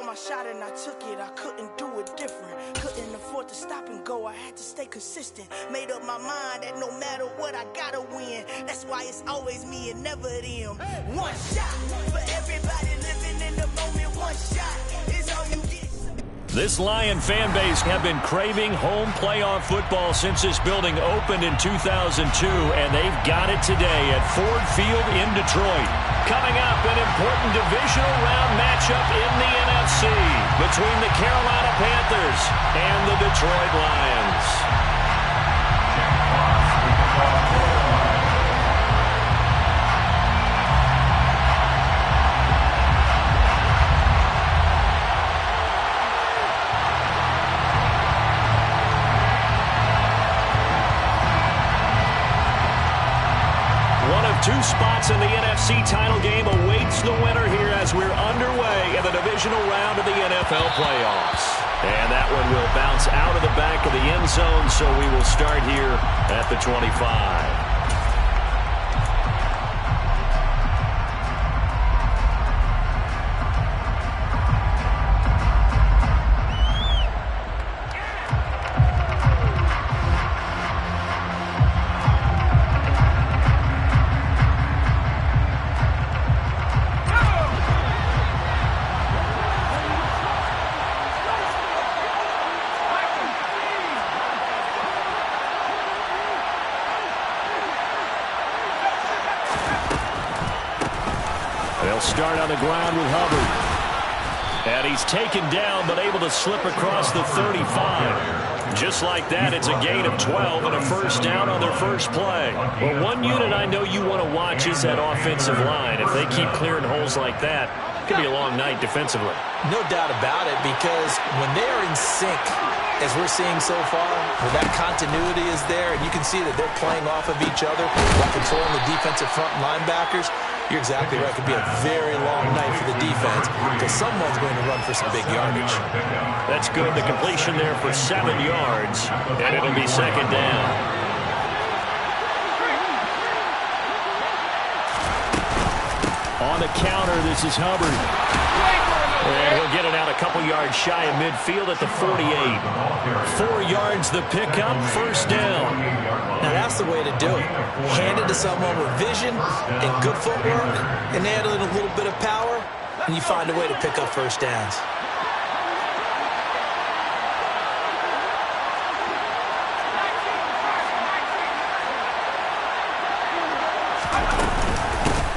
my shot and I took it. I couldn't do it different. Couldn't afford to stop and go. I had to stay consistent. Made up my mind that no matter what, I gotta win. That's why it's always me and never them. One shot for everybody living in the moment. One shot is all you get. This Lion fan base have been craving home playoff football since this building opened in 2002, and they've got it today at Ford Field in Detroit. Coming up, an important divisional round matchup in the NFC between the Carolina Panthers and the Detroit Lions. Two spots in the NFC title game awaits the winner here as we're underway in the divisional round of the NFL playoffs. And that one will bounce out of the back of the end zone, so we will start here at the 25. They'll start on the ground with Hubbard. And he's taken down, but able to slip across the 35. Just like that, it's a gain of 12 and a first down on their first play. Well, one unit I know you want to watch is that offensive line. If they keep clearing holes like that, it could be a long night defensively. No doubt about it, because when they are in sync, as we're seeing so far, where that continuity is there, and you can see that they're playing off of each other while controlling the defensive front linebackers, you're exactly right. It could be a very long night for the defense because someone's going to run for some big yardage. That's good. The completion there for 7 yards, and it'll be second down. On the counter, this is Hubbard. And he'll get it out a couple yards shy of midfield at the 48. 4 yards the pickup, first down. Now that's the way to do it. Hand it to someone with vision and good footwork, and add in a little bit of power, and you find a way to pick up first downs.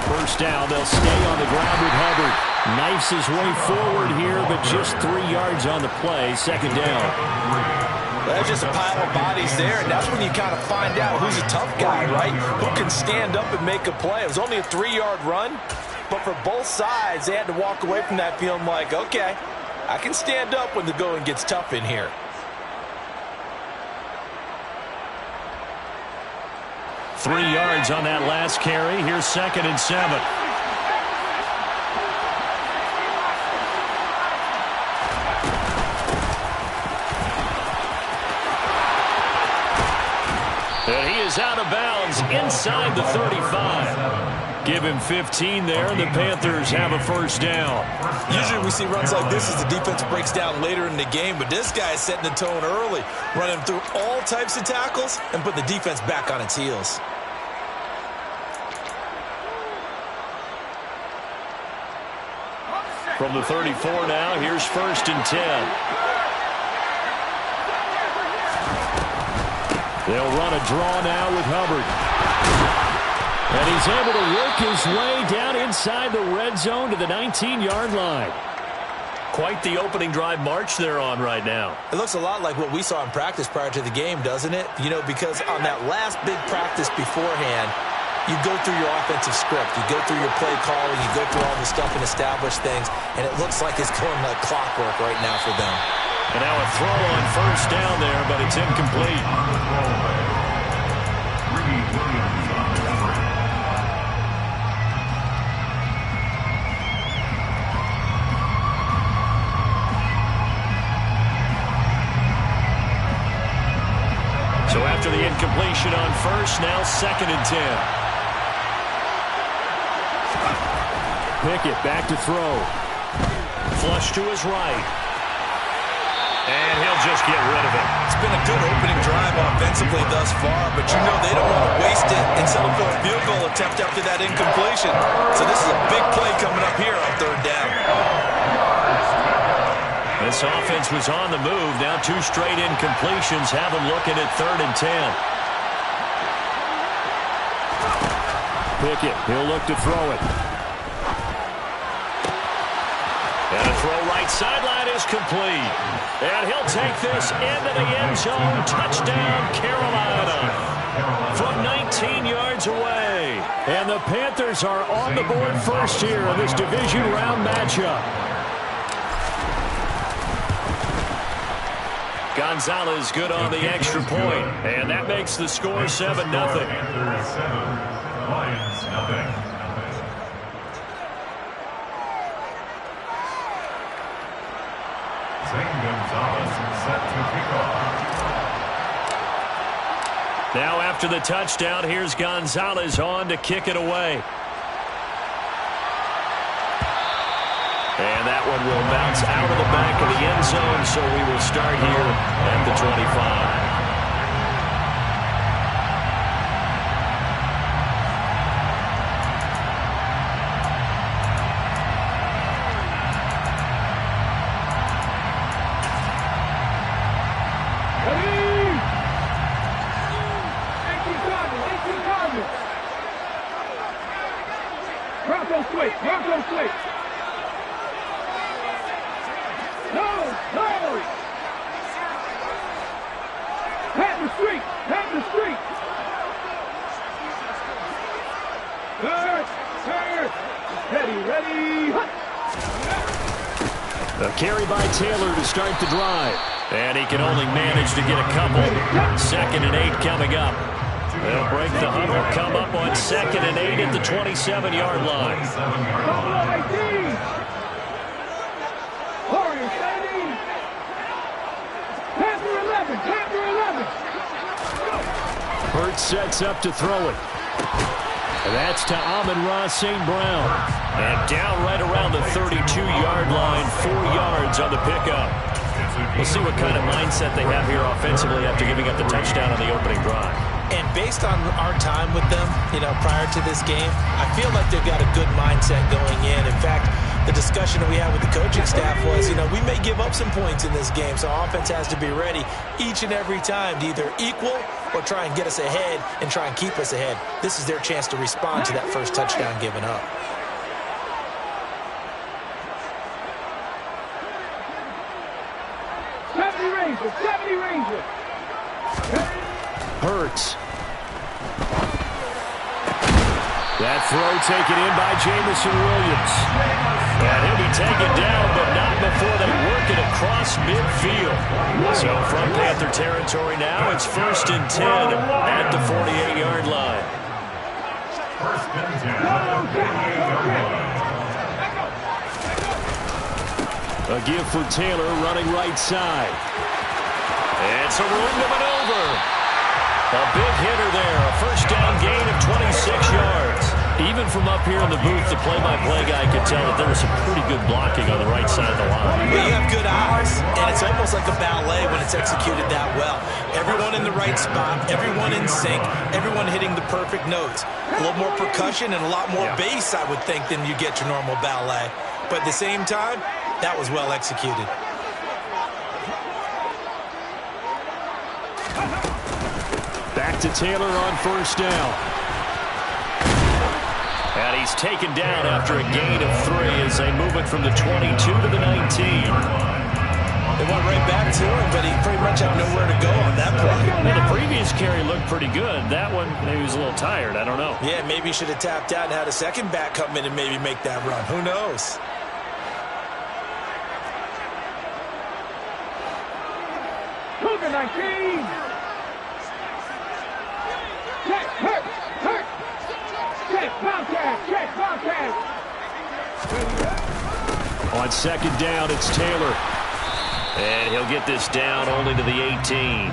First down, they'll stay on the ground with Hubbard. Knifes his way forward here, but just 3 yards on the play. Second down. There's just a pile of bodies there, and that's when you kind of find out who's a tough guy, right? Who can stand up and make a play. It was only a 3-yard run, but for both sides, they had to walk away from that feeling like, okay, I can stand up when the going gets tough in here. Three yards on that last carry. Here's second and 7. And he is out of bounds inside the 35. Give him 15 there, and the Panthers have a first down. Usually we see runs like this as the defense breaks down later in the game, but this guy is setting the tone early, running through all types of tackles and put the defense back on its heels. From the 34 now, here's first and 10. They'll run a draw now with Hubbard. And he's able to work his way down inside the red zone to the 19-yard line. Quite the opening drive march they're on right now. It looks a lot like what we saw in practice prior to the game, doesn't it? You know, because on that last big practice beforehand, you go through your offensive script, you go through your play calling, you go through all the stuff and establish things, and it looks like it's going like clockwork right now for them. And now a throw on first down there, but it's incomplete. So after the incompletion on first, now second and 10. Pickett back to throw. flush to his right. And he'll just get rid of it. It's been a good opening drive offensively thus far, but you know they don't want to waste it and settle for a field goal attempt after that incompletion. So this is a big play coming up here on third down. This offense was on the move. Now 2 straight incompletions have them looking at 3rd and 10. Pickett, he'll look to throw it. And a throw right sideline is complete. And he'll take this into the end zone. Touchdown, Carolina. From 19 yards away. And the Panthers are on the board first here in this division round matchup. Gonzalez good on the extra point. And that makes the score 7-0. Lions, nothing. Gonzalez set to kick off. Now after the touchdown, here's Gonzalez on to kick it away. And that one will bounce out of the back of the end zone, so we will start here at the 25. A carry by Taylor to start the drive. And he can only manage to get a couple. 2nd and 8 coming up. They'll break the huddle, come up on 2nd and 8 at the 27-yard line. Hurts sets up to throw it. And that's to Amon-Ra St. Brown. And down right around the 32-yard line, 4 yards on the pickup. We'll see what kind of mindset they have here offensively after giving up the touchdown on the opening drive. And based on our time with them, prior to this game, I feel like they've got a good mindset going in. In fact, the discussion that we had with the coaching staff was, we may give up some points in this game, so offense has to be ready each and every time to either equal or try and get us ahead and try and keep us ahead. This is their chance to respond to that first touchdown given up. Hurts. That throw taken in by Jamison Williams. And he'll be taken down, but not before they work it across midfield. So from Panther territory now, it's 1st and 10 at the 48-yard line. 1st and 10 at the 48-yard line. A give for Taylor running right side. It's a room to maneuver. A big hitter there. A 1st down gain of 26 yards. Even from up here in the booth, the play-by-play guy could tell that there was some pretty good blocking on the right side of the line. Well, you have good eyes, and it's almost like a ballet when it's executed that well. Everyone in the right spot, everyone in sync, everyone hitting the perfect notes. A little more percussion and a lot more bass, I would think, than you get your normal ballet. But at the same time, that was well executed. Back to Taylor on 1st down. And he's taken down after a gain of 3 as they move it from the 22 to the 19. They went right back to him, but he pretty much had nowhere to go on that play. Well, the previous carry looked pretty good. That one, maybe he was a little tired. I don't know. Yeah, maybe he should have tapped out and had a second back come in and maybe make that run. Who knows? Cougar 19. Check, hurt, hurt. Check, Bobcat, check, Bobcat. On 2nd down, it's Taylor. And he'll get this down only to the 18.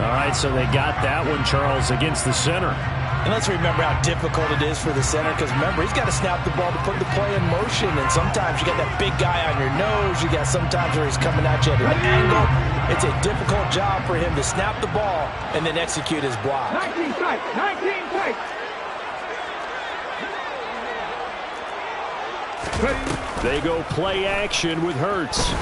All right, so they got that one, Charles, against the center. And let's remember how difficult it is for the center, because remember, he's got to snap the ball to put the play in motion, and sometimes you got that big guy on your nose. You got sometimes where he's coming at you at an angle. It's a difficult job for him to snap the ball and then execute his block. 19 tight, 19 tight. They go play action with Hurts.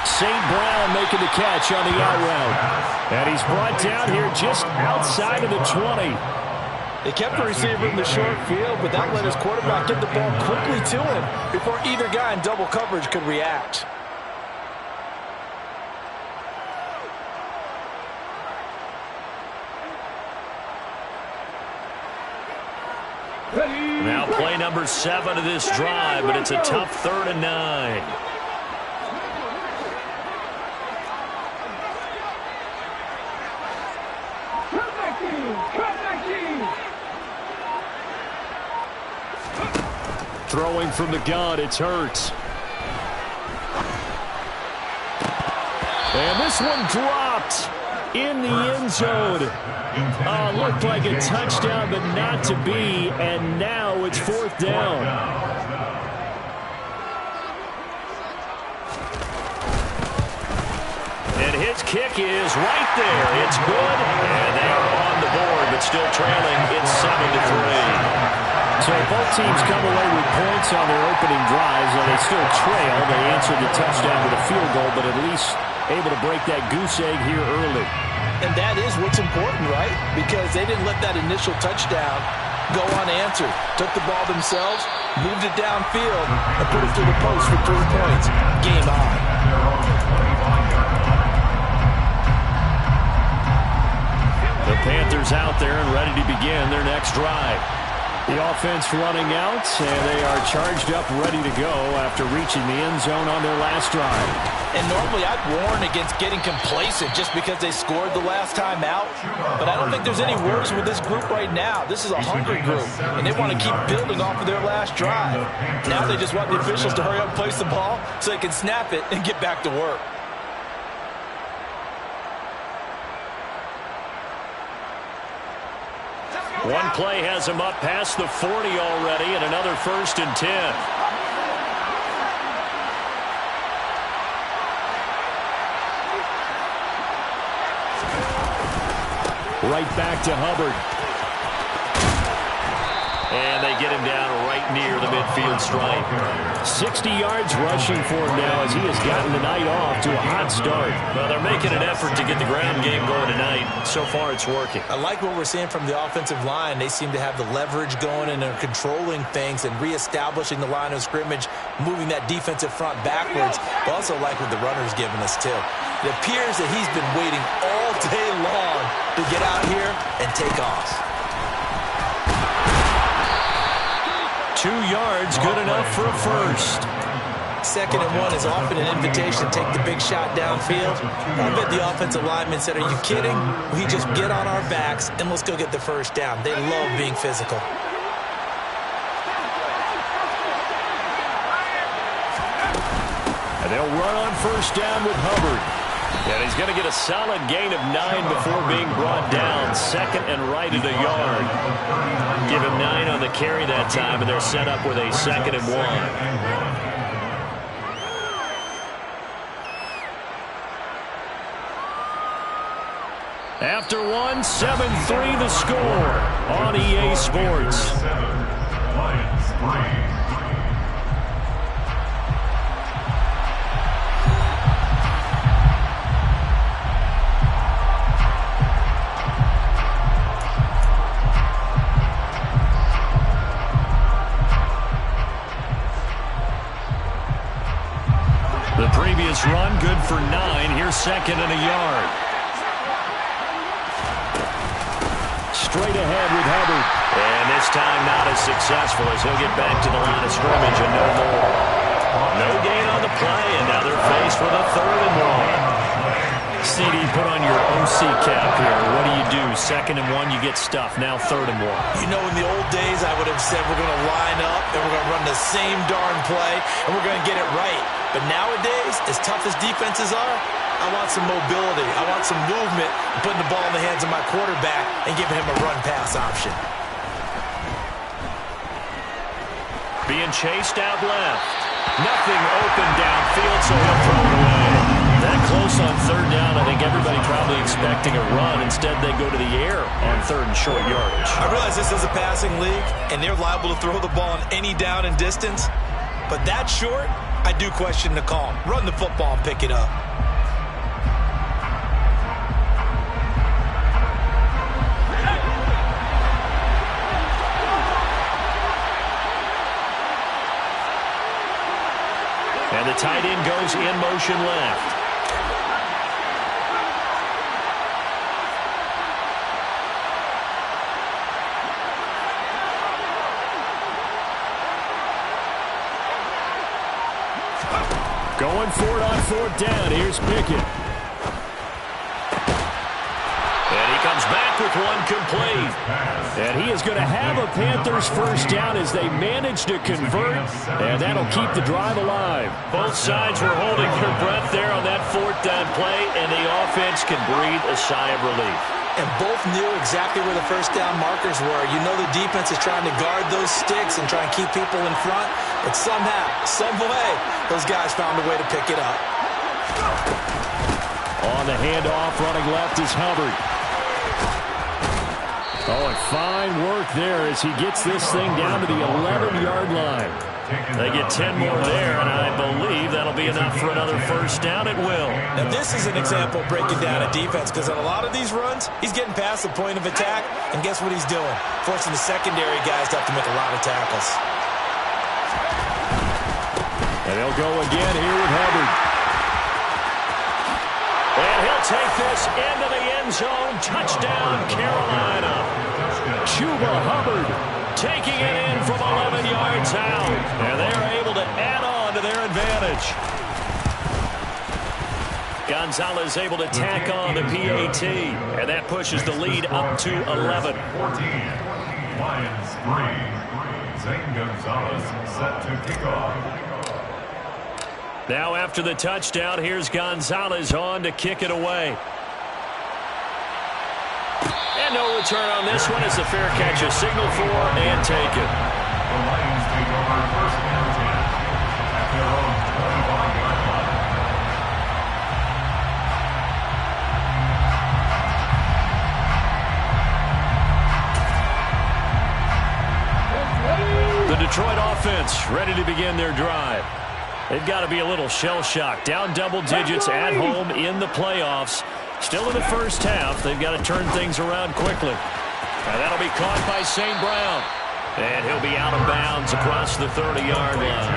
St. Brown making the catch on the out route. And he's brought down here just outside of the 20. They kept the receiver in the short field, but that let his quarterback get the ball quickly to him before either guy in double coverage could react. Now play number 7 of this drive, but it's a tough 3rd and 9. Throwing from the gun, it's Hurts. And this one dropped in the end zone. Looked like a touchdown, but not to be. And now it's 4th down. And his kick is right there. It's good. And they are on the board, but still trailing. It's 7-3. So both teams come away with points on their opening drives, and they still trail. They answered the touchdown with a field goal, but at least able to break that goose egg here early. And that is what's important, right? Because they didn't let that initial touchdown go unanswered. Took the ball themselves, moved it downfield, and put it through the post for 3 points. Game on. The Panthers out there and ready to begin their next drive. The offense running out, and they are charged up, ready to go after reaching the end zone on their last drive. And normally I'd warn against getting complacent just because they scored the last time out. But I don't think there's any worries with this group right now. This is a hungry group, and they want to keep building off of their last drive. Now they just want the officials to hurry up and place the ball so they can snap it and get back to work. One play has him up past the 40 already, and another 1st and 10. Right back to Hubbard. And they get him down right near the midfield stripe. 60 yards rushing for him now as he has gotten the night off to a hot start. Well, they're making an effort to get the ground game going tonight. So far, it's working. I like what we're seeing from the offensive line. They seem to have the leverage going, and they're controlling things and reestablishing the line of scrimmage, moving that defensive front backwards. But also like what the runner's giving us, too. It appears that he's been waiting all day long to get out here and take off. 2 yards, good enough for a first. 2nd and 1 is often an invitation to take the big shot downfield. I bet the offensive lineman said, are you kidding? We just get on our backs and let's go get the first down. They love being physical. And they'll run on first down with Hubbard. And he's going to get a solid gain of 9 before being brought down. 2nd and right at a yard. Give him 9 on the carry that time, and they're set up with a 2nd and 1. After 1, 7-3 the score on EA Sports. The previous run, good for 9. Here's 2nd and a yard. Straight ahead with Hubbard. And this time not as successful as he'll get back to the line of scrimmage and no more. No gain on the play, and now they're faced with a 3rd and 1. CD, put on your OC cap here. What do? 2nd and 1, you get stuffed. Now 3rd and 1. You know, in the old days, I would have said we're going to line up and we're going to run the same darn play and we're going to get it right. But nowadays, as tough as defenses are, I want some mobility. I want some movement, putting the ball in the hands of my quarterback and giving him a run-pass option. Being chased out left. Nothing open downfield, so he'll throw it away. That close on third down, I think everybody probably expecting a run. Instead, they go to the air on third and short yardage. I realize this is a passing league, and they're liable to throw the ball on any down and distance. But that short, I do question the call. Run the football and pick it up. And the tight end goes in motion left. Going for it on fourth down. Here's Pickett. And he comes back with one complete. And he is going to have a Panthers first down as they manage to convert. And that'll keep the drive alive. Both sides were holding their breath there on that fourth down play. And the offense can breathe a sigh of relief. And both knew exactly where the first down markers were. You know the defense is trying to guard those sticks and try and keep people in front. But somehow, some way, those guys found a way to pick it up. On the handoff, running left is Hubbard. Oh, and fine work there as he gets this thing down to the 11-yard line. They get 10 more there, and I believe that'll be enough for another first down at will. Now, this is an example of breaking down a defense, because on a lot of these runs, he's getting past the point of attack, and guess what he's doing? Forcing the secondary guys to have to make a lot of tackles. And they'll go again here with Hubbard. And he'll take this into the end zone. Touchdown, Carolina. Chuba Hubbard taking it in from 11 yards out. And they're able to add on to their advantage. Gonzalez able to tack on the PAT. And that pushes the lead up to 11. 14. Lions 3. Zane Gonzalez set to kick off. Now after the touchdown, here's Gonzalez on to kick it away. And no return on this one as the fair catch is signaled for and taken. The Lions take over first and 10 at their own 25-yard line. The Detroit offense ready to begin their drive. They've got to be a little shell-shocked. Down double digits at home in the playoffs. Still in the first half. They've got to turn things around quickly. And that'll be caught by St. Brown. And he'll be out of bounds across the 30-yard line.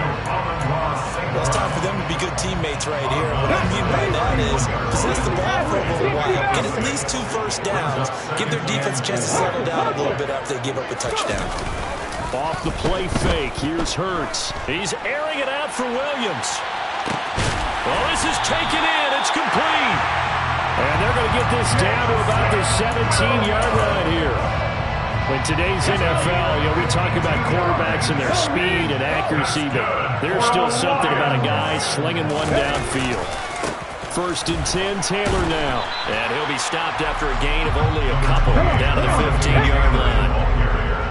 Well, it's time for them to be good teammates right here. What I mean by that is possess the ball for a little while, get at least 2 first downs, give their defense a chance to settle down a little bit after they give up a touchdown. Off the play fake, here's Hurts. He's airing it out for Williams. Well, this is taken in. It's complete. And they're going to get this down to about the 17-yard line here. In today's NFL, we talk about quarterbacks and their speed and accuracy, but there's still something about a guy slinging one downfield. First and 10, Taylor now. And he'll be stopped after a gain of only a couple down to the 15-yard line.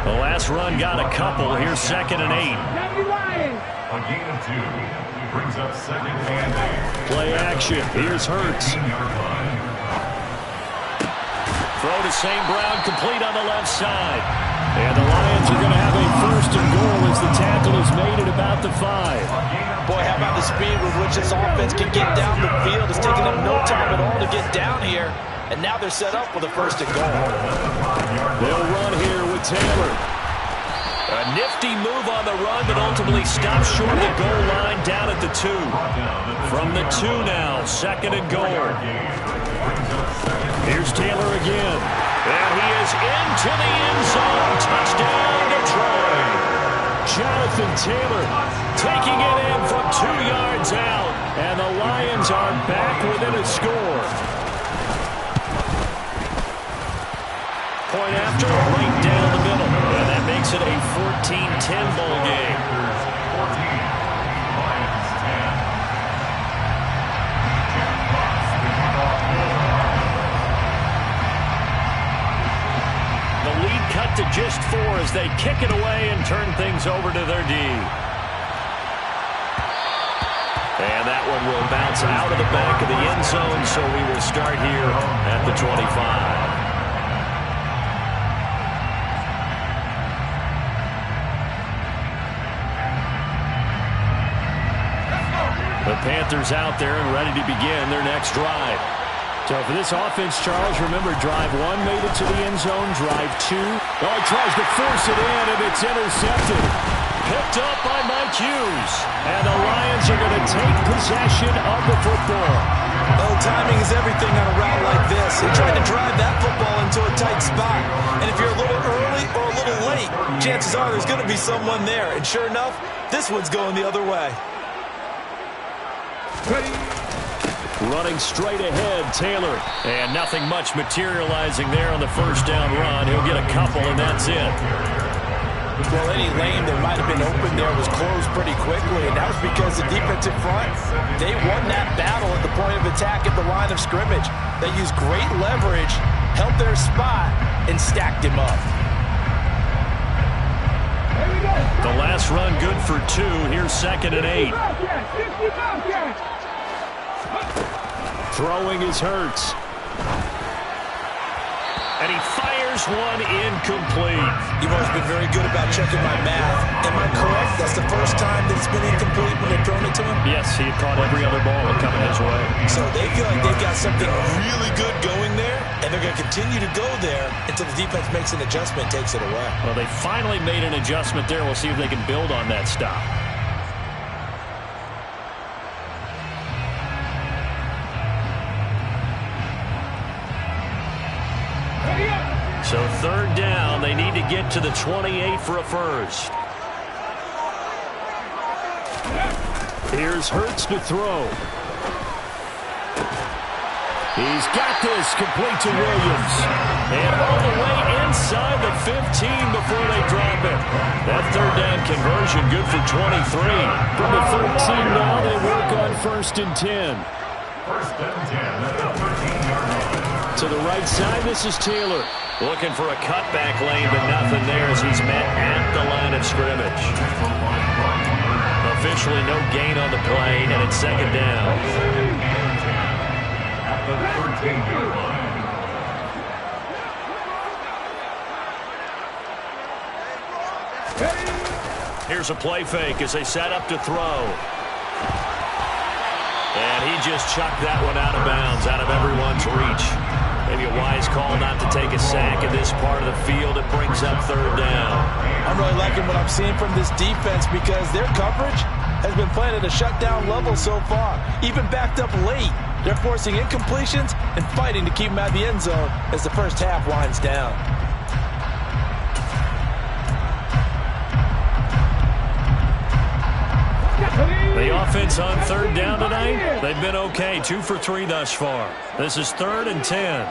The last run got a couple. Here's second and 8. A gain of 2 brings up second and 8. Play action. Here's Hurts. Throw to St. Brown, complete on the left side. And the Lions are going to have a first and goal as the tackle is made at about the 5. Boy, how about the speed with which this offense can get down the field? It's taking them no time at all to get down here. And now they're set up with a first and goal. They'll run here with Taylor. A nifty move on the run, but ultimately stops short of the goal line down at the 2. From the 2 now, second and goal. Here's Taylor again. And he is into the end zone. Touchdown, Detroit. Jonathan Taylor taking it in from 2 yards out. And the Lions are back within a score. Point after, right down the middle. And that makes it a 14-10 ball game. 14, Lions 10. first 4 as they kick it away and turn things over to their D. And that one will bounce out of the back of the end zone, so we will start here at the 25. The Panthers out there and ready to begin their next drive. So for this offense, Charles, remember drive 1 made it to the end zone, drive 2. Oh, he tries to force it in, and it's intercepted. Picked up by Mike Hughes. And the Lions are going to take possession of the football. Well, timing is everything on a route like this. He tried to drive that football into a tight spot. And if you're a little early or a little late, chances are there's going to be someone there. And sure enough, this one's going the other way. Running straight ahead, Taylor. And nothing much materializing there on the first down run. He'll get a couple, and that's it. Well, any lane that might have been open there was closed pretty quickly, and that was because the defensive front, they won that battle at the point of attack at the line of scrimmage. They used great leverage, held their spot, and stacked him up. The last run good for 2. Here's 2nd and 8. Throwing is Hurts. And he fires one incomplete. You've always been very good about checking my math. Am I correct? That's the first time that it's been incomplete when they've thrown it to him? Yes, he had caught every other ball coming his way. So they feel like they've got something really good going there, and they're going to continue to go there until the defense makes an adjustment and takes it away. Well, they finally made an adjustment there. We'll see if they can build on that stop. So 3rd down, they need to get to the 28 for a first. Here's Hurts to throw. He's got this, complete to Williams. And all the way inside the 15 before they drop it. That 3rd down conversion good for 23. From the 13 now, they work on 1st and 10. 1st and 10 at the 13-yard line. To the right side, this is Taylor. Looking for a cutback lane, but nothing there as he's met at the line of scrimmage. Officially no gain on the play, and it's 2nd down. At the 13-yard line. Here's a play fake as they set up to throw. And he just chucked that one out of bounds, out of everyone's reach. Maybe a wise call not to take a sack in this part of the field. It brings up 3rd down. I'm really liking what I'm seeing from this defense because their coverage has been playing at a shutdown level so far. Even backed up late, they're forcing incompletions and fighting to keep them out of the end zone as the first half winds down. The offense on 3rd down tonight, they've been okay. 2 for 3 thus far. This is 3rd and 10.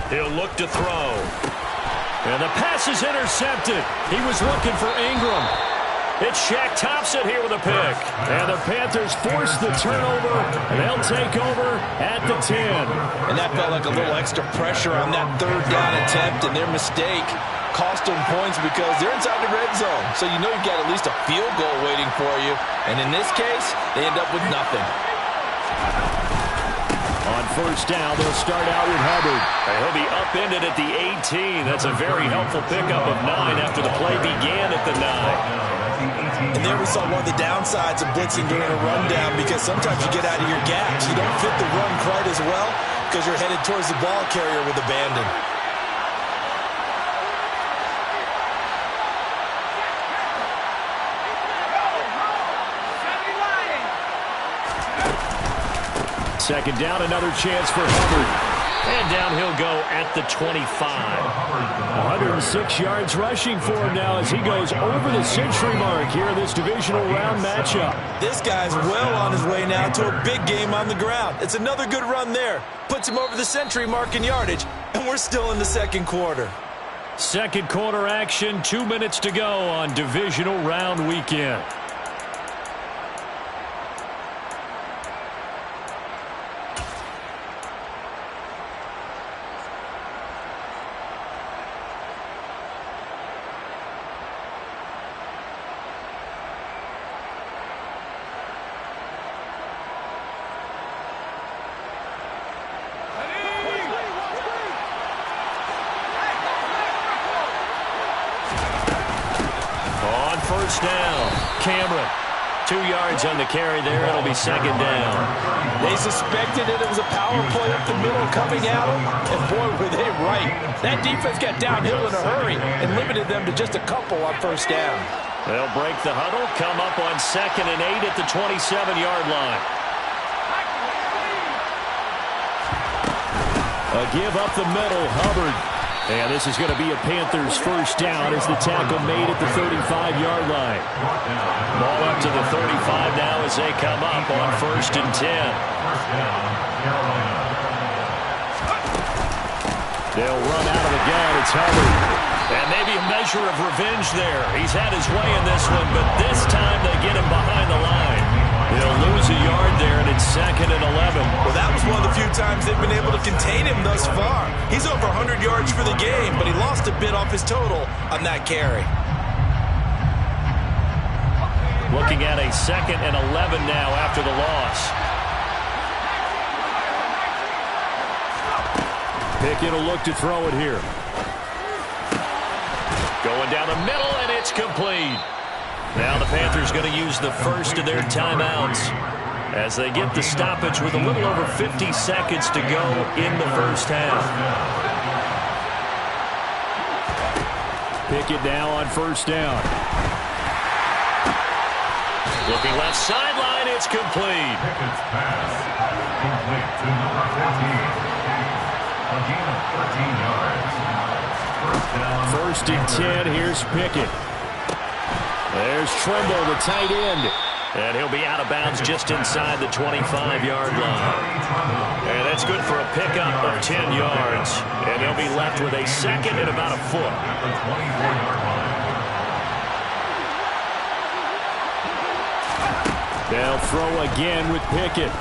He'll look to throw. And the pass is intercepted. He was looking for Ingram. It's Shaq Thompson here with a pick. And the Panthers force the turnover, and they'll take over at the 10. And that felt like a little extra pressure on that 3rd down attempt, and their mistake cost them points because they're inside the red zone. So you know you've got at least a field goal waiting for you. And in this case, they end up with nothing. On 1st down, they'll start out with Hubbard. And he'll be upended at the 18. That's a very helpful pickup of 9 after the play began at the 9. And there we saw one of the downsides of blitzing during a rundown because sometimes you get out of your gaps. You don't fit the run quite as well because you're headed towards the ball carrier with abandon. Second down, another chance for Hubbard. And down he'll go at the 25. 106 yards rushing for him now as he goes over the century mark here in this divisional round matchup. This guy's well on his way now to a big game on the ground. It's another good run there. Puts him over the century mark in yardage, and we're still in the 2nd quarter. 2nd quarter action, 2 minutes to go on divisional round weekend. first down. Cameron. 2 yards on the carry there. It'll be second down. They suspected that it was a power play up the middle coming at them, and boy, were they right. That defense got downhill in a hurry and limited them to just a couple on first down. They'll break the huddle, come up on 2nd and 8 at the 27-yard line. A give up the middle, Hubbard. And this is going to be a Panthers first down as the tackle made at the 35-yard line. Ball up to the 35 now as they come up on 1st and 10. They'll run out of the gun. It's Hubbard. And maybe a measure of revenge there. He's had his way in this one, but this time they get him behind the line. They'll lose a yard there, and it's 2nd and 11. Well, that was one of the few times they've been able to contain him thus far. He's over 100 yards for the game, but he lost a bit off his total on that carry. Looking at a 2nd and 11 now after the loss. Pickett will look to throw it here. Going down the middle, and it's complete. Now the Panthers going to use the first of their timeouts as they get the stoppage with a little over 50 seconds to go in the first half. Pickett now on first down. Looking left sideline, it's complete. Pickett's pass complete to number 14. Again, 13 yards. First down. 1st and 10, here's Pickett. There's Trimble, the tight end. And he'll be out of bounds just inside the 25-yard line. And that's good for a pickup of 10 yards. And they'll be left with a 2nd and about a foot. They'll throw again with Pickett.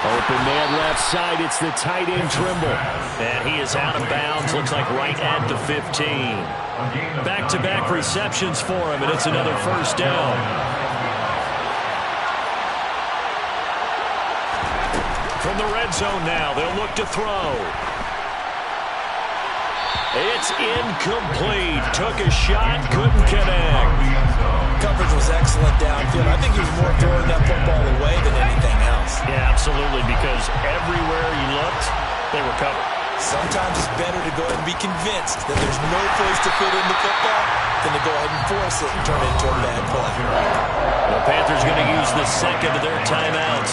Open man left side. It's the tight end Trimble. And he is out of bounds. Looks like right at the 15. Back-to-back receptions for him, and it's another first down. From the red zone now, they'll look to throw. It's incomplete. Took a shot, couldn't connect. Coverage was excellent downfield. I think he was more throwing that football away than anything else. Yeah, absolutely, because everywhere he looked, they were covered. Sometimes it's better to go ahead and be convinced that there's no place to fit in the football than to go ahead and force it and turn it into a bad play. The Panthers going to use the 2nd of their timeouts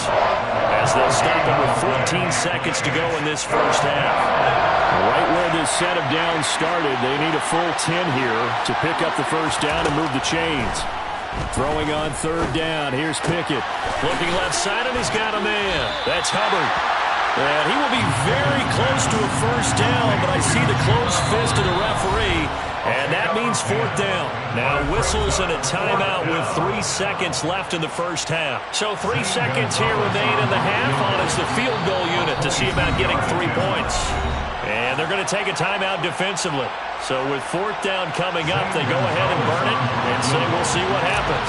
as they'll stop it with 14 seconds to go in this first half. Right where this set of downs started, they need a full 10 here to pick up the first down and move the chains. Throwing on 3rd down, here's Pickett. Looking left side, and he's got a man. That's Hubbard. And he will be very close to a first down, but I see the closed fist of the referee, and that means 4th down. Now whistles and a timeout with 3 seconds left in the first half. So 3 seconds here remain in the half on as the field goal unit to see about getting 3 points. And they're going to take a timeout defensively. So with 4th down coming up, they go ahead and burn it and say we'll see what happens.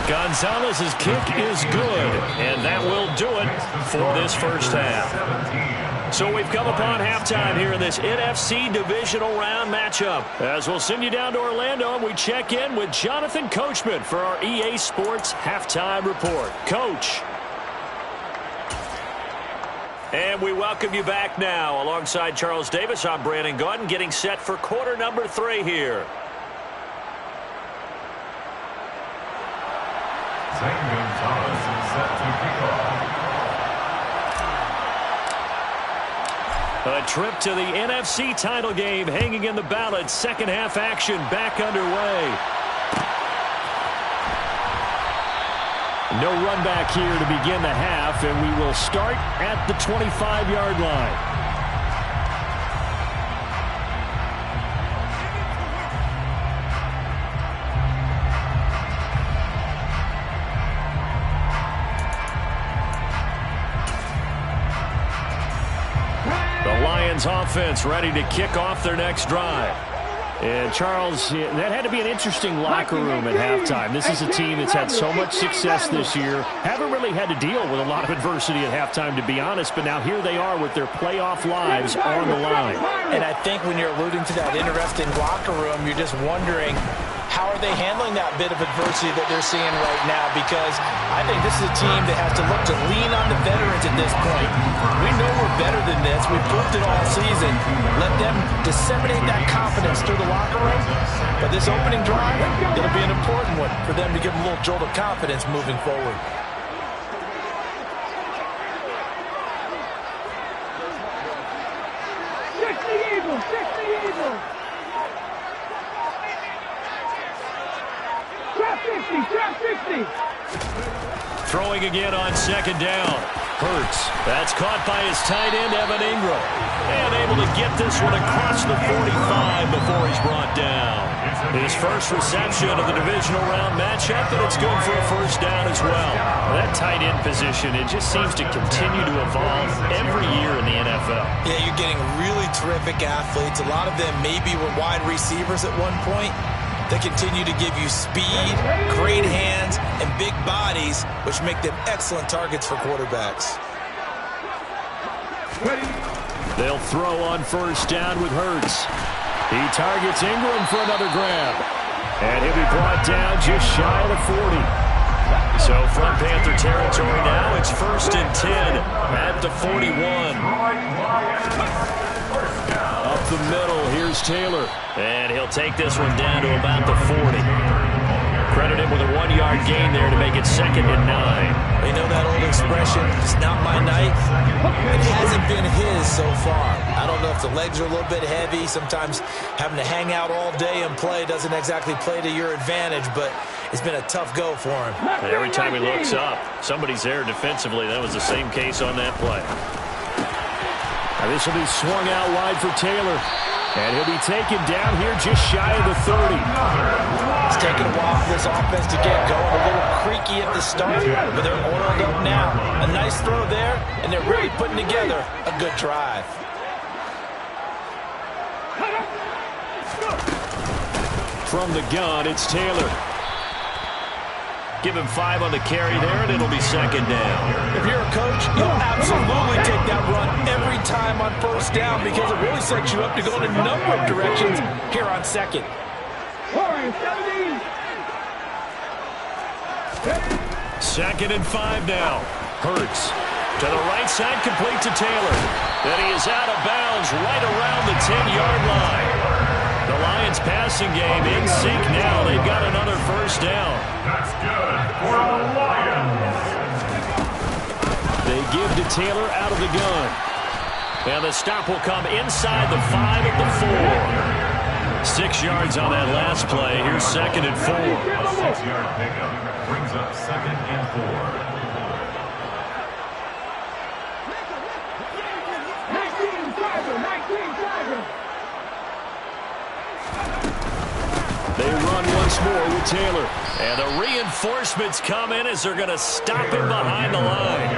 Gonzalez's kick is good, and that will do it for this first half. So we've come upon halftime here in this NFC divisional round matchup. As we'll send you down to Orlando, and we check in with Jonathan Coachman for our EA Sports halftime report. Coach. And we welcome you back now. Alongside Charles Davis, I'm Brandon Gaudin, getting set for quarter number 3 here. Zane Gonzalez is set to kick off. A trip to the NFC title game hanging in the balance. Second half action back underway. No run back here to begin the half, and we will start at the 25-yard line. The Lions offense ready to kick off their next drive. And, Charles, that had to be an interesting locker room at halftime. This is a team that's had so much success this year. Haven't really had to deal with a lot of adversity at halftime, to be honest. But now here they are with their playoff lives on the line. And I think when you're alluding to that interesting locker room, you're just wondering, how are they handling that bit of adversity that they're seeing right now? Because I think this is a team that has to look to lean on the veterans at this point. We know we're better than this. We've proved it all season. Let them disseminate that confidence through the locker room. But this opening drive, it'll be an important one for them to give them a little jolt of confidence moving forward. Throwing again on second down. Hurts. That's caught by his tight end, Evan Ingram. And able to get this one across the 45 before he's brought down. His first reception of the divisional round matchup, and it's good for a first down as well. That tight end position, it just seems to continue to evolve every year in the NFL. Yeah, you're getting really terrific athletes. A lot of them maybe were wide receivers at one point. They continue to give you speed, great hands, and big bodies, which make them excellent targets for quarterbacks. They'll throw on first down with Hurts. He targets Ingram for another grab. And he'll be brought down just shy of the 40. So from Panther territory now, it's 1st and 10 at the 41. Up the middle, here's Taylor. And he'll take this one down to about the 40. Credit him with a 1-yard gain there to make it 2nd and 9. You know that old expression, it's not my night? It hasn't been his so far. I don't know if the legs are a little bit heavy. Sometimes having to hang out all day and play doesn't exactly play to your advantage, but it's been a tough go for him. And every time he looks up, somebody's there defensively. That was the same case on that play. Now this will be swung out wide for Taylor. And he'll be taken down here just shy of the 30. It's taken a while for this offense to get going. A little creaky at the start, but they're oiled up now. A nice throw there, and they're really putting together a good drive. From the gun, it's Taylor. Give him 5 on the carry there, and it'll be 2nd down. If you're a coach, you'll absolutely take that run every time on first down because it really sets you up to go in a number of directions here on 2nd. 2nd and 5 now. Hurts to the right side, complete to Taylor. Then he is out of bounds right around the 10-yard line. The Lions passing game in sync now. They've got another first down. That's good for the Lions. They give to Taylor out of the gun. And the stop will come inside the 5 at the 4. 6 yards on that last play. Here's 2nd and 4. 6-yard pickup brings up 2nd and 4. They run once more with Taylor. And the reinforcements come in as they're going to stop him behind the line.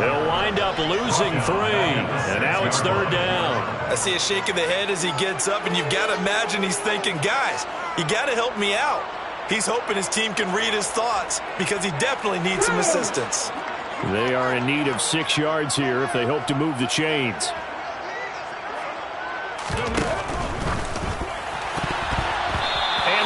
They'll wind up losing 3. And now it's 3rd down. I see a shake of the head as he gets up, and you've got to imagine he's thinking, guys, you got to help me out. He's hoping his team can read his thoughts because he definitely needs some assistance. They are in need of 6 yards here if they hope to move the chains.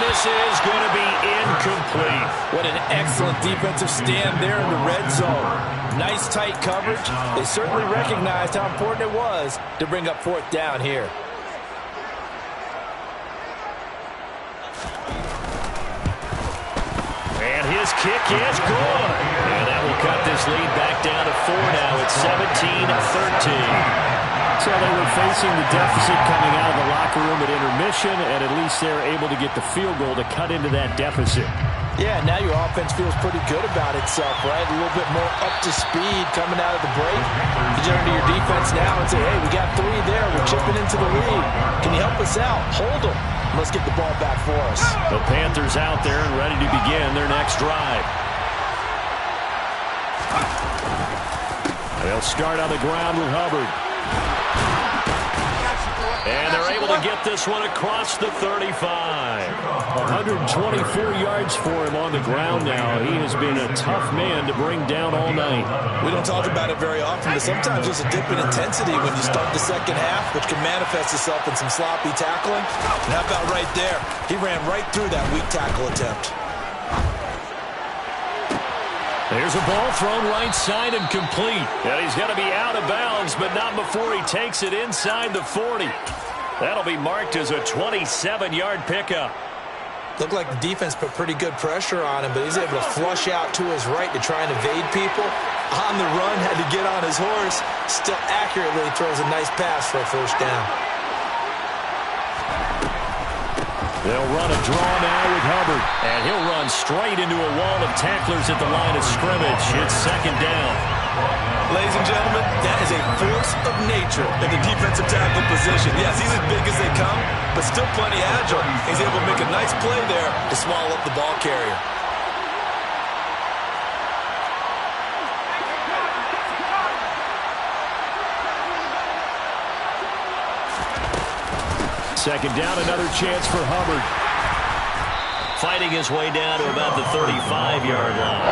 This is going to be incomplete. What an excellent defensive stand there in the red zone. Nice tight coverage. They certainly recognized how important it was to bring up 4th down here. And his kick is good. And that will cut this lead back down to 4 now. It's 17-13. So they were facing the deficit coming out of the locker room at intermission, and at least they were able to get the field goal to cut into that deficit. Yeah, now your offense feels pretty good about itself, right? A little bit more up to speed coming out of the break. You turn to your defense now and say, hey, we got 3 there. We're chipping into the lead. Can you help us out? Hold them. Let's get the ball back for us. The Panthers out there and ready to begin their next drive. They'll start on the ground with Hubbard. And they're able to get this one across the 35. 124 yards for him on the ground now. He has been a tough man to bring down all night. We don't talk about it very often, but sometimes there's a dip in intensity when you start the second half, which can manifest itself in some sloppy tackling. And how about right there? He ran right through that weak tackle attempt. There's a ball thrown right side and complete. And he's going to be out of bounds, but not before he takes it inside the 40. That'll be marked as a 27-yard pickup. Looked like the defense put pretty good pressure on him, but he's able to flush out to his right to try and evade people. On the run, had to get on his horse. Still accurately throws a nice pass for a first down. They'll run a draw now with Hubbard, and he'll run straight into a wall of tacklers at the line of scrimmage. It's second down. Ladies and gentlemen, that is a force of nature in the defensive tackle position. Yes, he's as big as they come, but still plenty agile. He's able to make a nice play there to swallow up the ball carrier. Second down, another chance for Hubbard. Fighting his way down to about the 35-yard line.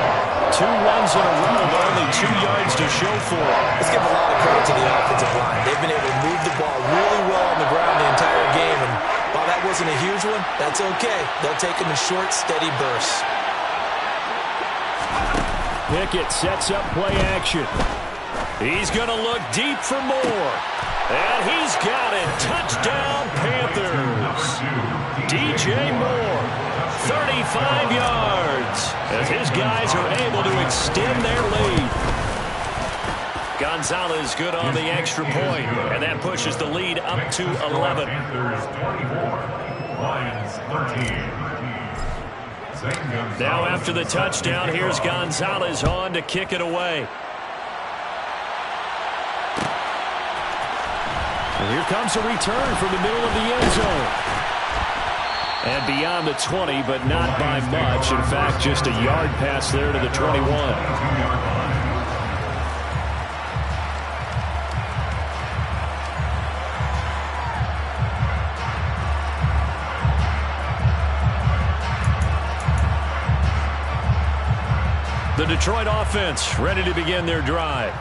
2 runs in a row, but only 2 yards to show for it. Let's give a lot of credit to the offensive line. They've been able to move the ball really well on the ground the entire game, and while that wasn't a huge one, that's okay. They'll take them in short, steady bursts. Pickett sets up play action. He's going to look deep for more. And he's got it. Touchdown, Panthers. DJ Moore, 35 yards, as his guys are able to extend their lead. Gonzalez good on the extra point, and that pushes the lead up to 11. Panthers 24, Lions 13. Now after the touchdown, here's Gonzalez on to kick it away. And here comes a return from the middle of the end zone. And beyond the 20, but not by much. In fact, just a yard pass there to the 21. The Detroit offense ready to begin their drive.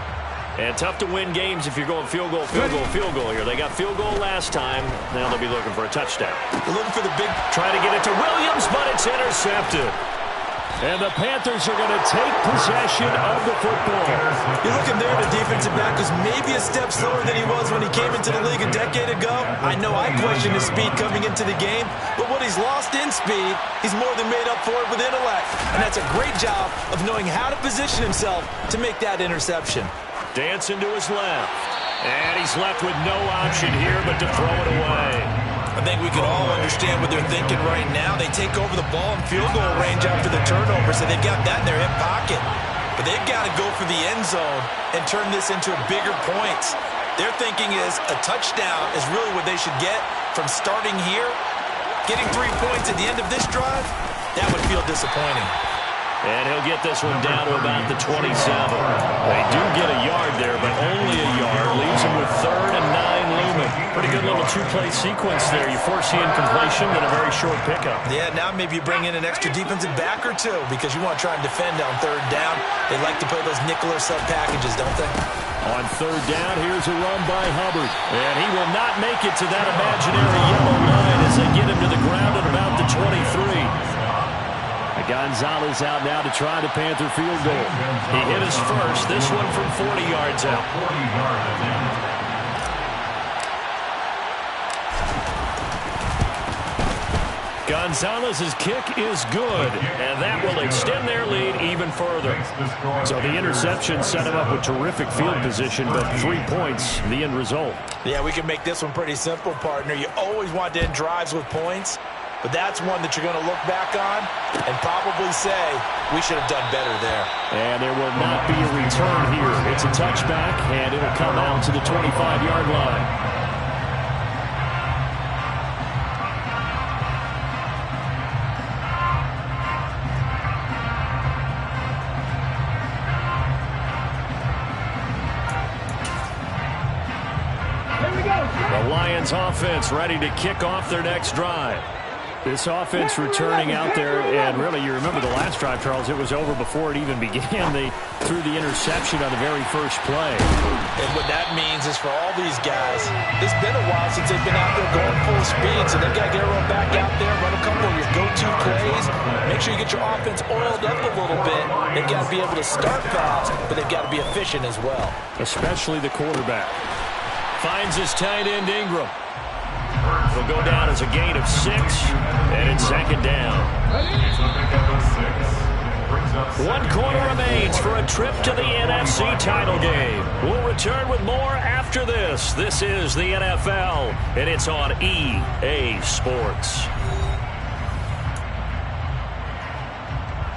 And tough to win games if you're going field goal here. They got field goal last time. Now they'll be looking for a touchdown. They're looking for the big... Trying to get it to Williams, but it's intercepted. And the Panthers are going to take possession of the football. You're looking there, the defensive back was maybe a step slower than he was when he came into the league a decade ago. I know I questioned his speed coming into the game, but what he's lost in speed, he's more than made up for it with intellect. And that's a great job of knowing how to position himself to make that interception. Dancing to his left. And he's left with no option here but to throw it away. I think we can all understand what they're thinking right now. They take over the ball in field goal range after the turnover, so they've got that in their hip pocket. But they've got to go for the end zone and turn this into bigger points. Their thinking is a touchdown is really what they should get from starting here. Getting 3 points at the end of this drive, that would feel disappointing. And he'll get this one down to about the 27. They do get a yard there, but only a yard. Leaves him with 3rd and 9 looming. Pretty good little 2-play sequence there. You force the incompletion, then a very short pickup. Yeah, now maybe you bring in an extra defensive back or two because you want to try and defend on 3rd down. They like to play those nickel or sub packages, don't they? On 3rd down, here's a run by Hubbard. And he will not make it to that imaginary yellow line as they get him to the ground at about the 23. Gonzalez out now to try the Panther field goal. He hit his first, this one from 40 yards out. Gonzalez's kick is good, and that will extend their lead even further. So the interception set him up with terrific field position, but 3 points, the end result. Yeah, we can make this one pretty simple, partner. You always want to end drives with points. But that's one that you're going to look back on and probably say, we should have done better there. And there will not be a return here. It's a touchback, and it'll come out to the 25-yard line. Lions offense ready to kick off their next drive. This offense returning out there, and really, you remember the last drive, Charles, it was over before it even began. They threw the interception on the very first play. And what that means is for all these guys, it's been a while since they've been out there going full speed, so they've got to get everyone back out there, run a couple of your go-to plays, make sure you get your offense oiled up a little bit. They've got to be able to start fast, but they've got to be efficient as well. Especially the quarterback. Finds his tight end, Ingram. It'll go down as a gain of 6, and it's second down. 1 quarter remains for a trip to the NFC title game. We'll return with more after this. This is the NFL, and it's on EA Sports.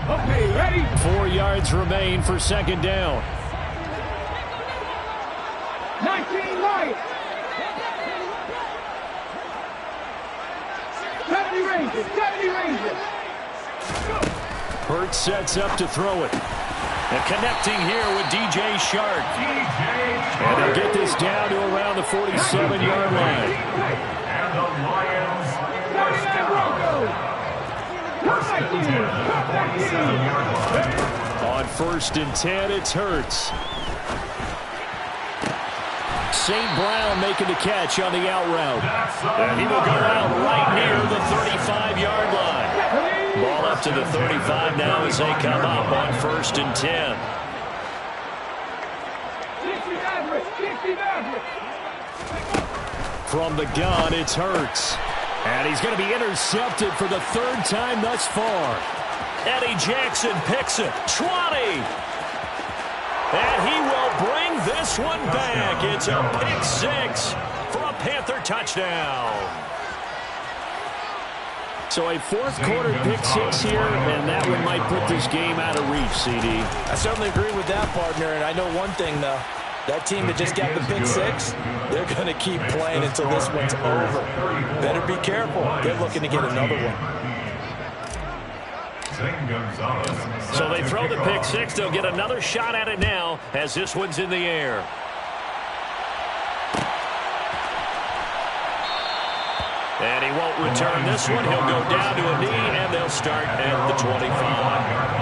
Okay, ready? 4 yards remain for second down. 19 right. 70 ranges, 70 ranges. Hurts sets up to throw it. And connecting here with DJ Shark. And they'll get this down to around the 47-yard line. And the Lions first down. On 1st and 10, it's Hurts. St. Brown making the catch on the out route. And he will go out right near the 35-yard line. Ball up to the 35 now as they come up on 1st and 10. From the gun, it's Hurts. And he's going to be intercepted for the 3rd time thus far. Eddie Jackson picks it. 20. And he will bring this one back. It's a pick 6 for a Panther touchdown. So a 4th quarter pick 6 here, and that one might put this game out of reach, CD. I certainly agree with that, partner, and I know one thing, though. That team that just got the pick 6, they're going to keep playing until this one's over. Better be careful. They're looking to get another one. So they throw the pick 6. They'll get another shot at it now as this one's in the air. And he won't return this one. He'll go down to a knee, and they'll start at the 25.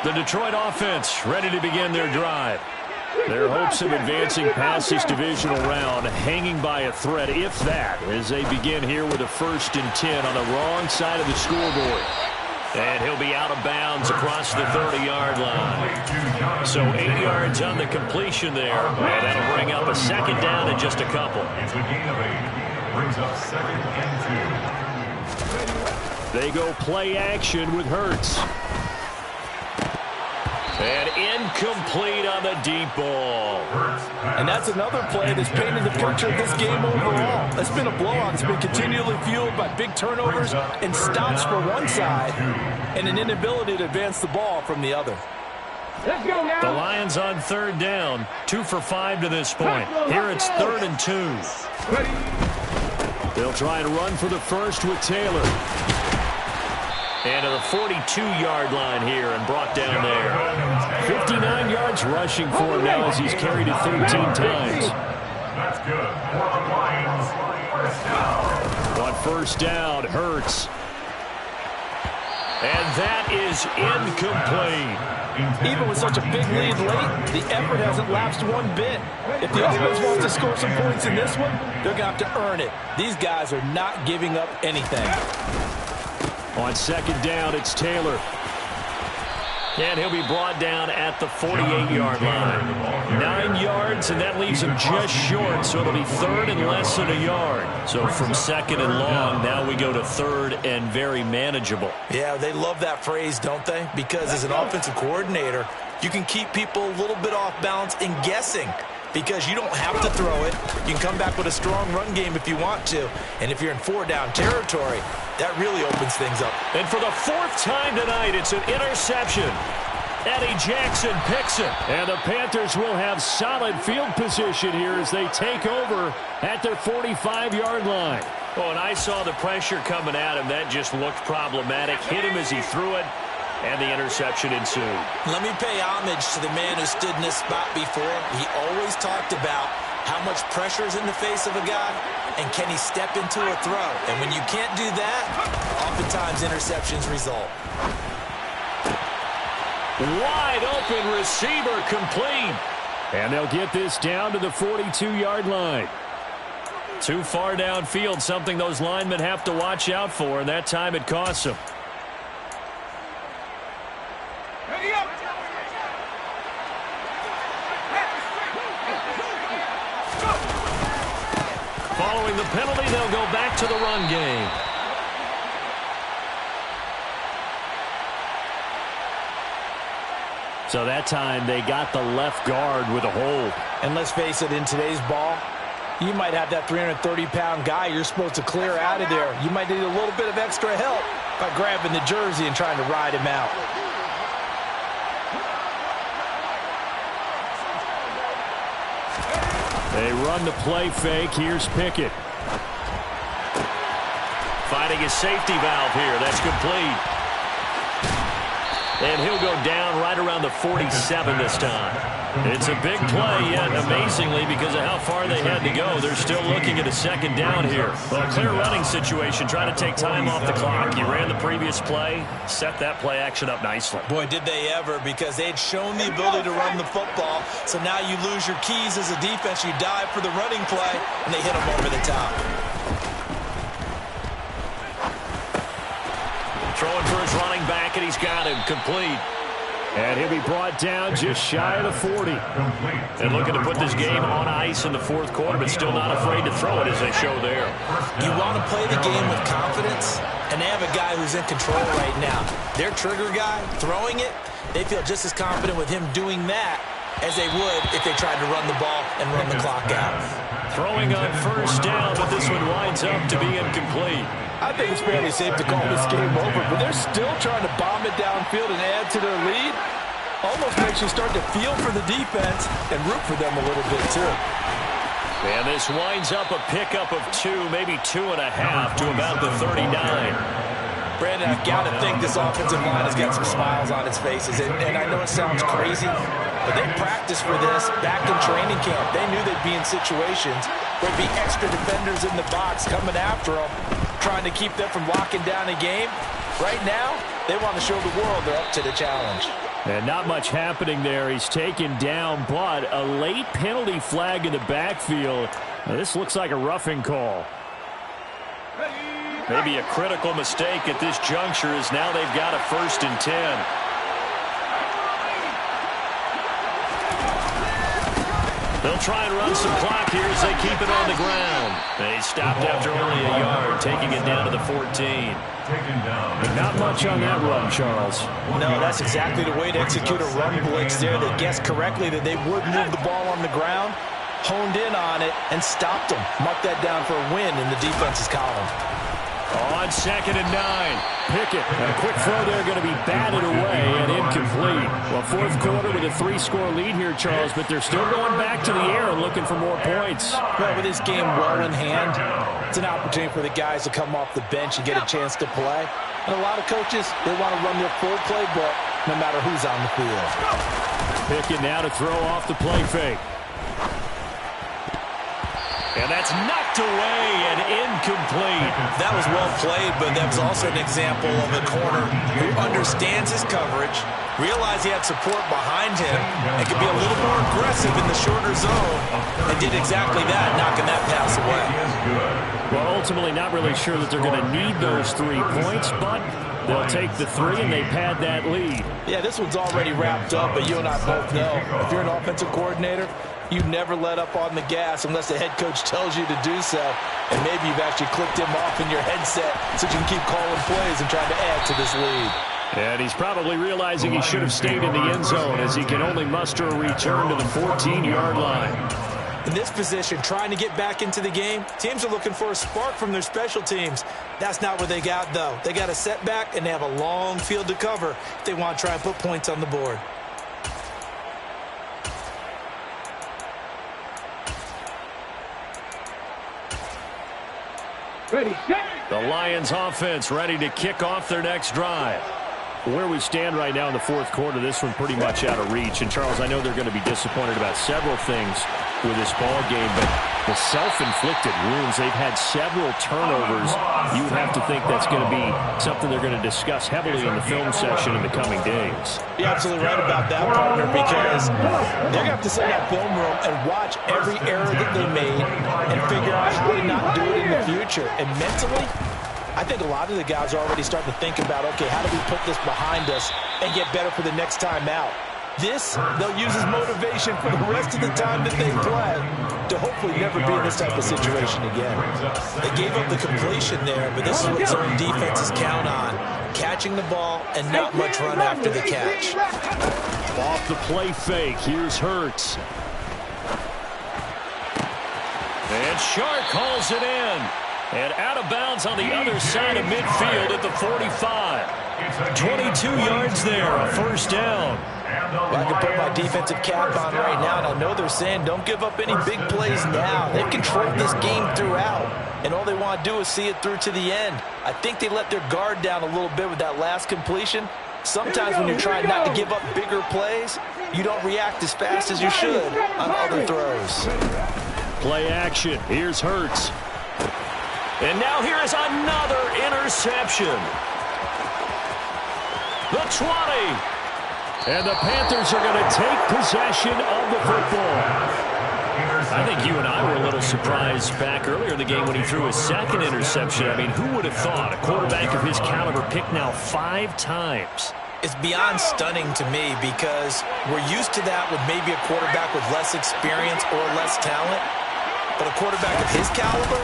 The Detroit offense ready to begin their drive. Their hopes of advancing past this divisional round hanging by a thread, if that, as they begin here with a 1st and 10 on the wrong side of the scoreboard. And he'll be out of bounds across the 30-yard line. So 8 yards on the completion there, and that'll bring up a second down in just a couple. It's a gain of 8. Brings up 2nd and 2. They go play action with Hurts. And incomplete on the deep ball. And that's another play that's painted the picture of this game overall. It's been a blowout. It's been continually fueled by big turnovers and stops for one side and an inability to advance the ball from the other. Let's go now. The Lions on 3rd down. 2 for 5 to this point. Here it's 3rd and 2. They'll try and run for the first with Taylor. And to the 42-yard line here and brought down there. 59 yards rushing for him now as he's carried it 13 times. That's good for the Lions. First down. On 1st down, Hurts. And that is incomplete. Even with such a big lead late, the effort hasn't lapsed one bit. If the offense wants to score some points in this one, they're going to have to earn it. These guys are not giving up anything. On 2nd down, it's Taylor. And he'll be brought down at the 48-yard line. 9 yards, and that leaves him just short, so it'll be 3rd and less than a yard. So from 2nd and long, now we go to 3rd and very manageable. Yeah, they love that phrase, don't they? Because as an offensive coordinator, you can keep people a little bit off balance and guessing. Because you don't have to throw it. You can come back with a strong run game if you want to. And if you're in 4-down territory, that really opens things up. And for the 4th time tonight, it's an interception. Eddie Jackson picks it. And the Panthers will have solid field position here as they take over at their 45-yard line. Well, and I saw the pressure coming at him. That just looked problematic. Hit him as he threw it, and the interception ensued. Let me pay homage to the man who stood in this spot before. He always talked about how much pressure is in the face of a guy, and can he step into a throw? And when you can't do that, oftentimes interceptions result. Wide open receiver complete. And they'll get this down to the 42-yard line. Too far downfield, something those linemen have to watch out for, and that time it costs them. Following the penalty, they'll go back to the run game. So that time they got the left guard with a hold. And let's face it, in today's ball, you might have that 330-pound guy you're supposed to clear out of there. You might need a little bit of extra help by grabbing the jersey and trying to ride him out. They run the play fake. Here's Pickett. Finding a safety valve here. That's complete. And he'll go down right around the 47 this time. It's a big play, yet amazingly, because of how far they had to go, they're still looking at a second down here. Well, a clear running situation, trying to take time off the clock. You ran the previous play, set that play action up nicely. Boy, did they ever, because they'd shown the ability to run the football. So now you lose your keys as a defense. You dive for the running play, and they hit them over the top. Throwing for his running back, and he's got him complete. And he'll be brought down just shy of the 40. And looking to put this game on ice in the fourth quarter, but still not afraid to throw it as they show there. You want to play the game with confidence, and they have a guy who's in control right now. Their trigger guy, throwing it, they feel just as confident with him doing that as they would if they tried to run the ball and run the clock out. Throwing on first down, but this one winds up to be incomplete. I think it's fairly safe to call this game over, but they're still trying to bomb it downfield and add to their lead. Almost makes you start to feel for the defense and root for them a little bit, too. And this winds up a pickup of 2, maybe 2.5 to about the 39. Brandon, I've got to think this offensive line has got some smiles on its faces. And I know it sounds crazy, but they practiced for this back in training camp. They knew they'd be in situations where there'd be extra defenders in the box coming after them, trying to keep them from locking down a game. Right now, they want to show the world they're up to the challenge. And not much happening there. He's taken down, but a late penalty flag in the backfield. Now, this looks like a roughing call. Maybe a critical mistake at this juncture, as now they've got a 1st and 10. They'll try and run some clock here as they keep it on the ground. They stopped after only a yard, taking it down to the 14. Not much on that run, Charles. No, that's exactly the way to execute a run blitz there. They guessed correctly that they would move the ball on the ground, honed in on it, and stopped them. Mark that down for a win in the defense's column. On 2nd and 9. Pickett. And a quick throw there going to be batted away and incomplete. Well, fourth quarter with a 3-score lead here, Charles, but they're still going back to the air and looking for more points. Well, with this game well in hand, it's an opportunity for the guys to come off the bench and get a chance to play. And a lot of coaches, they want to run their full playbook no matter who's on the field. Pickett now to throw off the play fake. And that's knocked away and incomplete. That was well played, but that was also an example of a corner who understands his coverage, realized he had support behind him, and could be a little more aggressive in the shorter zone, and did exactly that, knocking that pass away. Well, ultimately not really sure that they're going to need those 3 points, but they'll take the 3 and they pad that lead. Yeah, this one's already wrapped up, but you and I both know if you're an offensive coordinator, you never let up on the gas unless the head coach tells you to do so. And maybe you've actually clicked him off in your headset so you can keep calling plays and trying to add to this lead. And he's probably realizing he should have stayed in the end zone as he can only muster a return to the 14-yard line. In this position, trying to get back into the game, teams are looking for a spark from their special teams. That's not what they got, though. They got a setback, and they have a long field to cover if they want to try and put points on the board. Ready, set. The Lions offense ready to kick off their next drive. Where we stand right now in the fourth quarter, this one pretty much out of reach. And, Charles, I know they're going to be disappointed about several things with this ball game, but the self-inflicted wounds, they've had several turnovers. You would have to think that's going to be something they're going to discuss heavily in the film session in the coming days. You're absolutely right about that, partner, because they're going to have to sit in that film room and watch every error that they made and figure out how to not do it in the future. And mentally, I think a lot of the guys are already starting to think about, okay, how do we put this behind us and get better for the next time out? This, they'll use as motivation for the rest of the time that they play to hopefully never be in this type of situation again. They gave up the completion there, but this is what zone defenses count on. Catching the ball and not much run after the catch. Off the play fake, here's Hurts. And Shark calls it in. And out of bounds on the other side of midfield at the 45. 22 yards there, a first down. Well, I can put my defensive cap on right now, and I know they're saying don't give up any big plays now. They've controlled this game throughout, and all they want to do is see it through to the end. I think they let their guard down a little bit with that last completion. Sometimes when you're trying not to give up bigger plays, you don't react as fast as you should on other throws. Play action. Here's Hurts. And now here is another interception. The 20. And the Panthers are going to take possession of the football. I think you and I were a little surprised back earlier in the game when he threw his second interception. I mean, who would have thought a quarterback of his caliber picked now 5 times? It's beyond stunning to me because we're used to that with maybe a quarterback with less experience or less talent. But a quarterback of his caliber,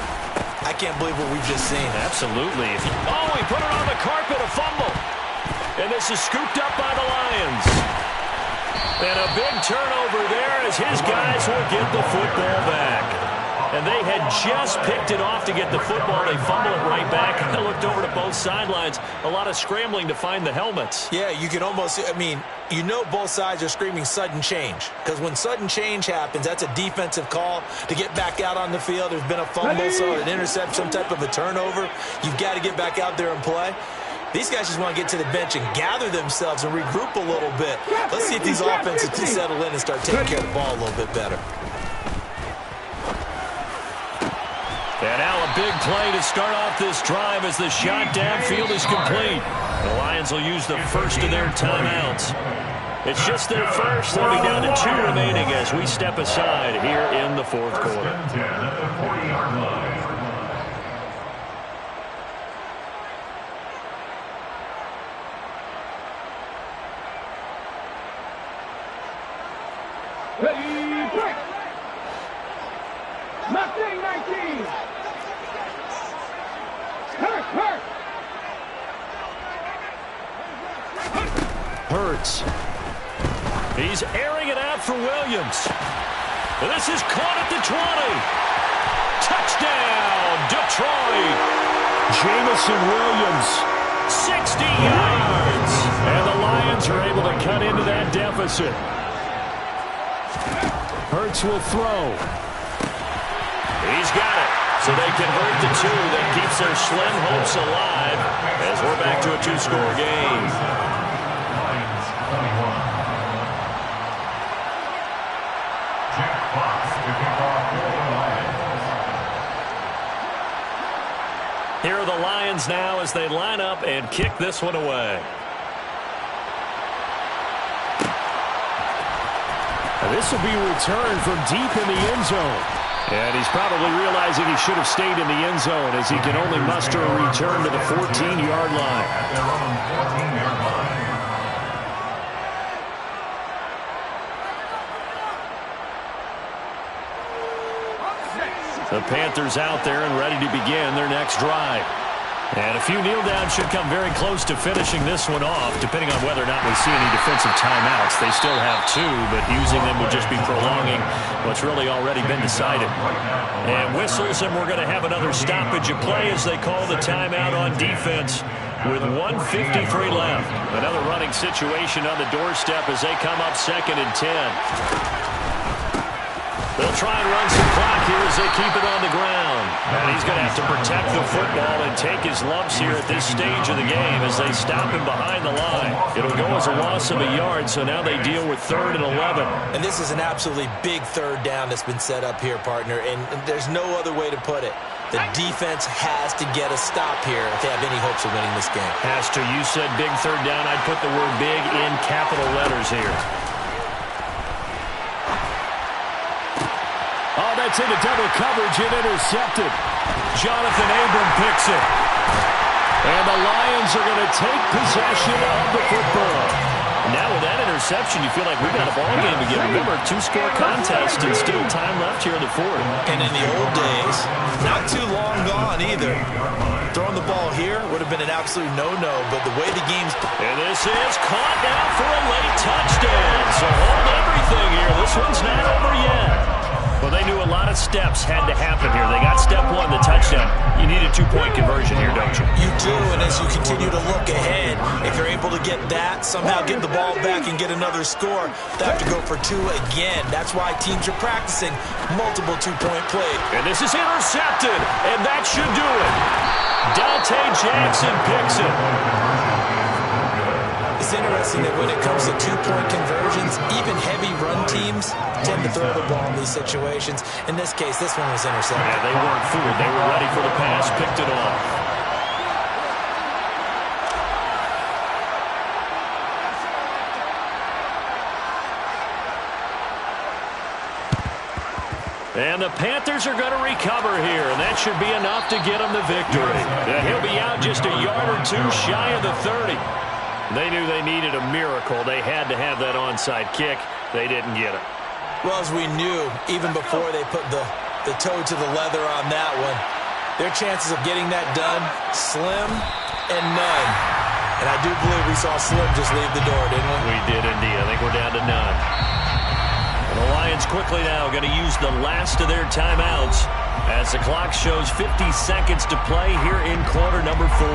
I can't believe what we've just seen. Absolutely. Oh, he put it on the carpet, a fumble. And this is scooped up by the Lions. And a big turnover there as his guys will get the football back. And they had just picked it off to get the football. They fumble it right back. I looked over to both sidelines. A lot of scrambling to find the helmets. Yeah, you can almost, I mean, you know both sides are screaming sudden change. Because when sudden change happens, that's a defensive call to get back out on the field. There's been a fumble, so an intercept, some type of a turnover. You've got to get back out there and play. These guys just want to get to the bench and gather themselves and regroup a little bit. Let's see if these offenses can settle in and start taking care of the ball a little bit better. And now a big play to start off this drive as the shot downfield is complete. The Lions will use the first of their timeouts. It's just their first. They'll be down to 2 remaining as we step aside here in the fourth quarter. Ready, break. Mustang 19. Hurt. Hurts. He's airing it out for Williams. This is caught at the 20. Touchdown, Detroit. Jamison Williams, 60 yards. And the Lions are able to cut into that deficit. Hurts will throw. He's got it. So they convert the 2 that keeps their slim hopes alive as we're back to a 2-score game. Here are the Lions now as they line up and kick this one away. This will be returned from deep in the end zone. And he's probably realizing he should have stayed in the end zone as he can only muster a return to the 14-yard line. The Panthers out there and ready to begin their next drive. And a few kneel downs should come very close to finishing this one off, depending on whether or not we see any defensive timeouts. They still have 2, but using them would just be prolonging what's really already been decided. And whistles, and we're going to have another stoppage of play as they call the timeout on defense with 1:53 left. Another running situation on the doorstep as they come up 2nd and 10. They'll They'll try and run some clock here as they keep it on the ground. And he's going to have to protect the football and take his lumps here at this stage of the game as they stop him behind the line. It'll go as a loss of a yard, so now they deal with 3rd and 11. And this is an absolutely big 3rd down that's been set up here, partner, and there's no other way to put it. The defense has to get a stop here if they have any hopes of winning this game. Has to. You said big 3rd down. I'd put the word big in capital letters here. Oh, that's into double coverage and intercepted. Jonathan Abram picks it. And the Lions are going to take possession of the football. Now with that interception, you feel like we got a ball game again. Remember, 2-score contest and still time left here in the 4th. And in the old days, not too long gone either. Throwing the ball here would have been an absolute no-no, but the way the game's... And this is caught now for a late touchdown. So hold everything here. This one's not over yet. Well, they knew a lot of steps had to happen here. They got step 1, the touchdown. You need a 2-point conversion here, don't you? You do, and as you continue to look ahead, if you're able to get that, somehow get the ball back and get another score, they have to go for 2 again. That's why teams are practicing multiple 2-point plays. And this is intercepted, and that should do it. Dante Jackson picks it. It's interesting that when it comes to 2-point conversions, even heavy run teams tend to throw the ball in these situations. In this case, this one was intercepted. Yeah, they weren't fooled. They were ready for the pass, picked it off. And the Panthers are going to recover here, and that should be enough to get them the victory. Yeah, he'll be out just a yard or 2 shy of the 30. They knew they needed a miracle. They had to have that onside kick. They didn't get it. Well, as we knew, even before they put the toe to the leather on that one, their chances of getting that done, slim and none. And I do believe we saw Slim just leave the door, didn't we? We did indeed. I think we're down to none. And the Lions quickly now going to use the last of their timeouts as the clock shows 50 seconds to play here in quarter number 4.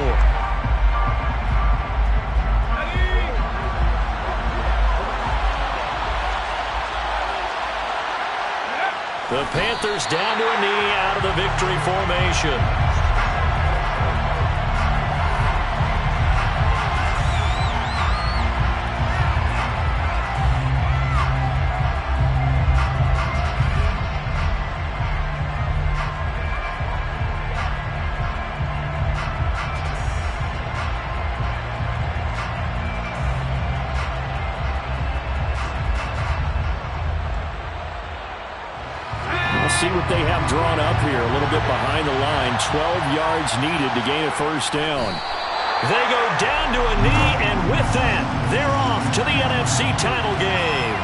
The Panthers down to a knee out of the victory formation. See what they have drawn up here. A little bit behind the line. 12 yards needed to gain a 1st down. They go down to a knee, and with that, they're off to the NFC title game.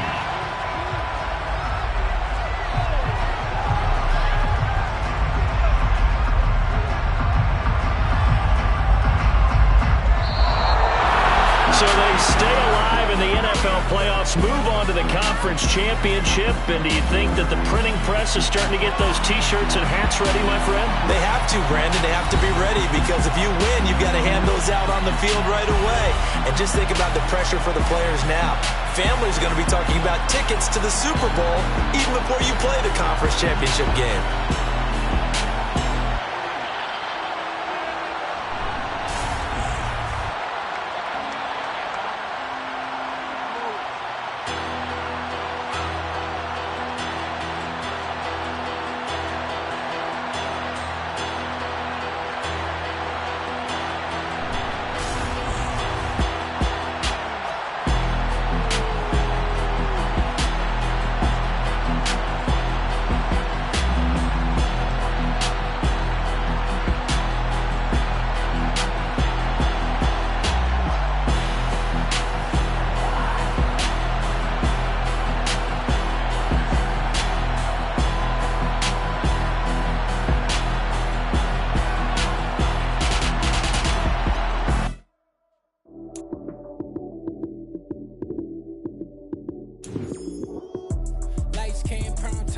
So they stay alive in the NFL playoffs, move on to the conference championship. And do you think that the printing press is starting to get those T-shirts and hats ready, my friend? They have to, Brandon. They have to be ready because if you win, you've got to hand those out on the field right away. And just think about the pressure for the players now. Families are going to be talking about tickets to the Super Bowl even before you play the conference championship game.